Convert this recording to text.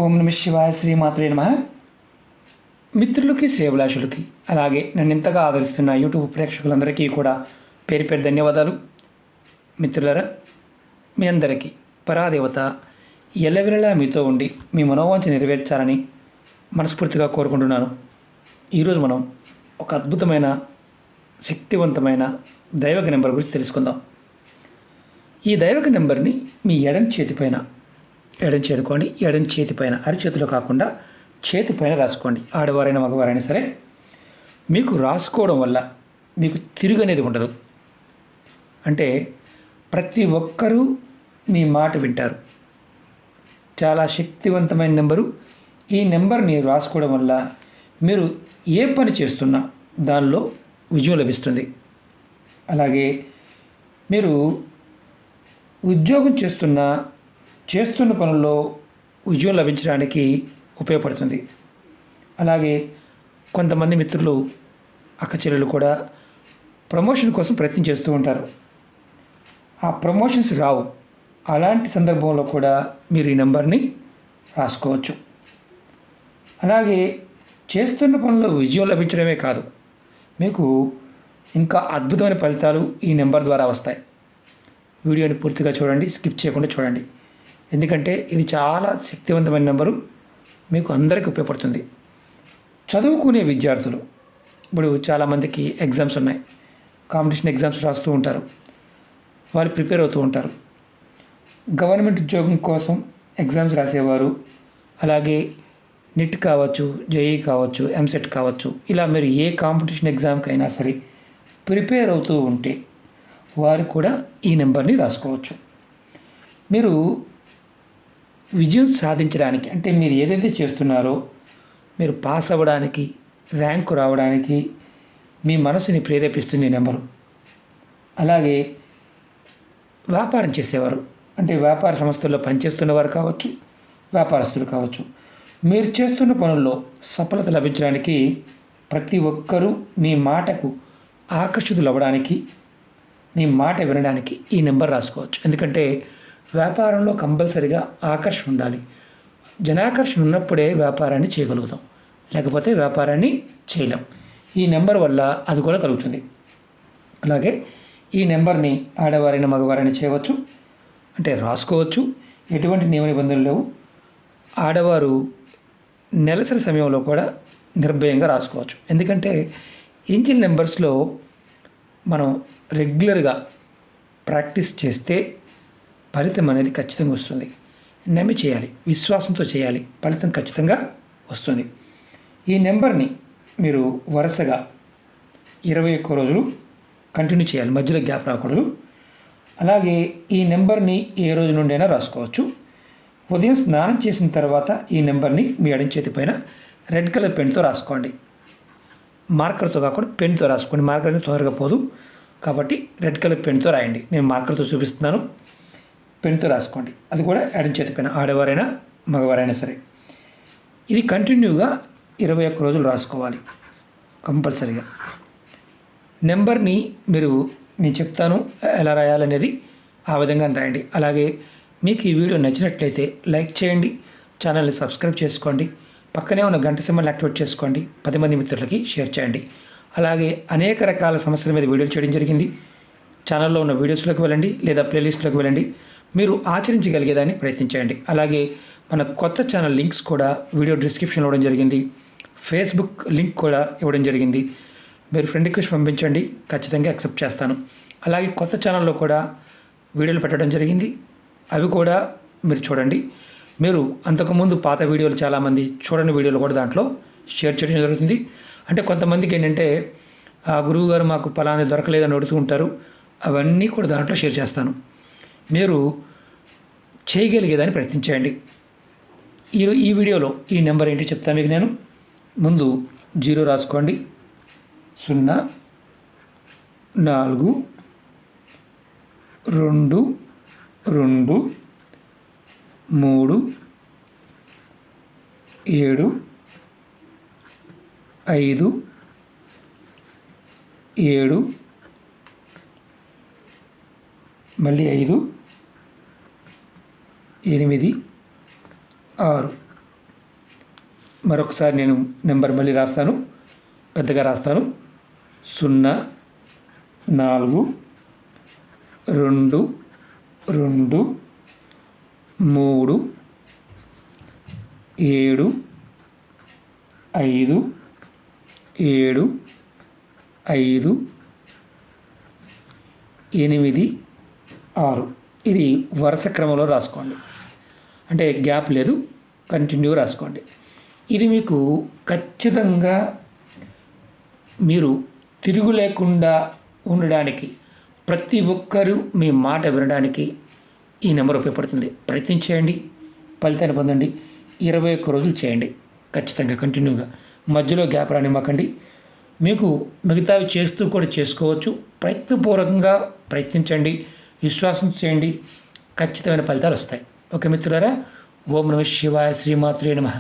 ఓం నమ శివాయ శ్రీమాత్రే నమః. మిత్రులకి శ్రేయభిలాషులకి అలాగే నన్ను ఇంతగా ఆదరిస్తున్న యూట్యూబ్ ప్రేక్షకులందరికీ కూడా పేరు పేరు ధన్యవాదాలు. మిత్రులరా, మీ అందరికీ పరాదేవత ఎల్లవెల్లలా మీతో ఉండి మీ మనోవాంఛ నెరవేర్చాలని మనస్ఫూర్తిగా కోరుకుంటున్నాను. ఈరోజు మనం ఒక అద్భుతమైన శక్తివంతమైన దైవక నెంబర్ గురించి తెలుసుకుందాం. ఈ దైవక నెంబర్ని మీ ఎడం చేతి పైన అరిచేతిలో కాకుండా చేతి పైన రాసుకోండి. ఆడవారైనా మగవారైనా సరే. మీకు రాసుకోవడం వల్ల మీకు తిరుగు అనేది ఉండదు. అంటే ప్రతి ఒక్కరూ మీ మాట వింటారు. చాలా శక్తివంతమైన నెంబరు. ఈ నెంబర్ని రాసుకోవడం వల్ల మీరు ఏ పని చేస్తున్నా దానిలో విజయం లభిస్తుంది. అలాగే మీరు ఉద్యోగం చేస్తున్న పనుల్లో విజయం లభించడానికి ఉపయోగపడుతుంది. అలాగే కొంతమంది మిత్రులు అక్కచెల్లెలు కూడా ప్రమోషన్ కోసం ప్రయత్నం చేస్తూ ఉంటారు. ఆ ప్రమోషన్స్ రావు. అలాంటి సందర్భంలో కూడా మీరు ఈ నెంబర్ని రాసుకోవచ్చు. అలాగే చేస్తున్న పనుల్లో విజయం లభించడమే కాదు, మీకు ఇంకా అద్భుతమైన ఫలితాలు ఈ నెంబర్ ద్వారా వస్తాయి. వీడియోని పూర్తిగా చూడండి, స్కిప్ చేయకుండా చూడండి. ఎందుకంటే ఇది చాలా శక్తివంతమైన నెంబరు, మీకు అందరికీ ఉపయోగపడుతుంది. చదువుకునే విద్యార్థులు, ఇప్పుడు చాలామందికి ఎగ్జామ్స్ ఉన్నాయి, కాంపిటీషన్ ఎగ్జామ్స్ రాస్తూ ఉంటారు, వాళ్ళు ప్రిపేర్ అవుతూ ఉంటారు. గవర్నమెంట్ ఉద్యోగం కోసం ఎగ్జామ్స్ రాసేవారు, అలాగే నిట్ కావచ్చు, జేఈ కావచ్చు, ఎంసెట్ కావచ్చు, ఇలా మీరు ఏ కాంపిటీషన్ ఎగ్జామ్కి అయినా సరే ప్రిపేర్ అవుతూ ఉంటే వారు కూడా ఈ నెంబర్ని రాసుకోవచ్చు. మీరు విజయం సాధించడానికి, అంటే మీరు ఏదైతే చేస్తున్నారో మీరు పాస్ అవ్వడానికి, ర్యాంకు రావడానికి మీ మనసుని ప్రేరేపిస్తుంది ఈ నెంబరు. అలాగే వ్యాపారం చేసేవారు, అంటే వ్యాపార సంస్థల్లో పనిచేస్తున్నవారు కావచ్చు, వ్యాపారస్తులు కావచ్చు, మీరు చేస్తున్న పనుల్లో సఫలత లభించడానికి ప్రతి ఒక్కరూ మీ మాటకు ఆకర్షితులు అవ్వడానికి, మీ మాట వినడానికి ఈ నెంబర్ రాసుకోవచ్చు. ఎందుకంటే వ్యాపారంలో కంపల్సరిగా ఆకర్షణ ఉండాలి. జనాకర్షణ ఉన్నప్పుడే వ్యాపారాన్ని చేయగలుగుతాం, లేకపోతే వ్యాపారాన్ని చేయలేం. ఈ నెంబర్ వల్ల అది కూడా కలుగుతుంది. అలాగే ఈ నెంబర్ని ఆడవారైనా మగవారైనా చేయవచ్చు, అంటే రాసుకోవచ్చు. ఎటువంటి నియమ నిబంధనలు లేవు. ఆడవారు నెలసరి సమయంలో కూడా నిర్భయంగా రాసుకోవచ్చు. ఎందుకంటే ఏంజిల్ నెంబర్స్లో మనం రెగ్యులర్గా ప్రాక్టీస్ చేస్తే ఫలితం అనేది ఖచ్చితంగా వస్తుంది. నమ్మి చేయాలి, విశ్వాసంతో చేయాలి, ఫలితం ఖచ్చితంగా వస్తుంది. ఈ నెంబర్ని మీరు వరుసగా 21 రోజులు కంటిన్యూ చేయాలి, మధ్యలో గ్యాప్ రాకూడదు. అలాగే ఈ నెంబర్ని ఏ రోజు నుండైనా రాసుకోవచ్చు. ఉదయం స్నానం చేసిన తర్వాత ఈ నెంబర్ని మీ ఎడం చేతి పైన రెడ్ కలర్ పెన్తో రాసుకోండి. మార్కర్తో కాకుండా పెన్తో రాసుకోండి. మార్కర్ అనేది తొందరగా పోదు కాబట్టి రెడ్ కలర్ పెన్తో రాయండి. నేను మార్కర్తో చూపిస్తున్నాను, పెన్తో రాసుకోండి. అది కూడా ఎడం చేతి పైన, ఆడవారైనా మగవారైనా సరే. ఇది కంటిన్యూగా 21 రోజులు రాసుకోవాలి కంపల్సరీగా. నెంబర్ని నేను చెప్తాను ఎలా రాయాలనేది, ఆ విధంగా రాయండి. అలాగే మీకు ఈ వీడియో నచ్చినట్లయితే లైక్ చేయండి, ఛానల్ని సబ్స్క్రైబ్ చేసుకోండి, పక్కనే ఉన్న గంట సింబల్ని యాక్టివేట్ చేసుకోండి, 10 మంది మిత్రులకి షేర్ చేయండి. అలాగే అనేక రకాల సమస్యల మీద వీడియోలు చేయడం జరిగింది. ఛానల్లో ఉన్న వీడియోస్లోకి వెళ్ళండి, లేదా ప్లేలిస్ట్లోకి వెళ్ళండి, మీరు ఆచరించగలిగేదాన్ని ప్రయత్నించండి. అలాగే మన కొత్త ఛానల్ లింక్స్ కూడా వీడియో డిస్క్రిప్షన్లో ఇవ్వడం జరిగింది, ఫేస్బుక్ లింక్ కూడా ఇవ్వడం జరిగింది. మీరు ఫ్రెండ్ రిక్వెస్ట్ పంపించండి, ఖచ్చితంగా యాక్సెప్ట్ చేస్తాను. అలాగే కొత్త ఛానల్లో కూడా వీడియోలు పెట్టడం జరిగింది, అవి కూడా మీరు చూడండి. మీరు అంతకుముందు పాత వీడియోలు చాలామంది చూడని వీడియోలు కూడా దాంట్లో షేర్ చేయడం జరుగుతుంది. అంటే కొంతమందికి ఏంటంటే గురువు గారు మాకు ఫలానా దొరకలేదని అడుగుతూ ఉంటారు, అవన్నీ కూడా దాంట్లో షేర్ చేస్తాను. మీరు చేయగలిగేదాన్ని ప్రయత్నించండి. ఈ వీడియోలో ఈ నెంబర్ ఏంటి చెప్తాను మీకు. నేను ముందు 0 రాసుకోండి, 0 4 2 2 3 7 5 7 మళ్ళీ 5 8 6 మరొకసారి నేను నెంబర్ మళ్ళీ రాస్తాను, పెద్దగా రాస్తాను. 0 4 2 2 3 7 5 7 5 8 6. ఇది వరుస క్రమంలో రాసుకోండి, అంటే గ్యాప్ లేదు, కంటిన్యూ రాసుకోండి. ఇది మీకు ఖచ్చితంగా మీరు తిరుగు లేకుండా ఉండడానికి, ప్రతి ఒక్కరూ మీ మాట వినడానికి ఈ నెంబర్ ఉపయోగపడుతుంది. ప్రయత్నించేయండి, ఫలితాన్ని పొందండి. 21 రోజులు చేయండి ఖచ్చితంగా కంటిన్యూగా, మధ్యలో గ్యాప్ రానివ్వకండి. మీకు మిగతావి చేస్తూ కూడా చేసుకోవచ్చు. ప్రయత్నపూర్వకంగా ప్రయత్నించండి, విశ్వాసం చేయండి, ఖచ్చితమైన ఫలితాలు వస్తాయి. ఓకే మిత్రులారా, ఓం నమః శివాయ, శ్రీమాత్రే నమః.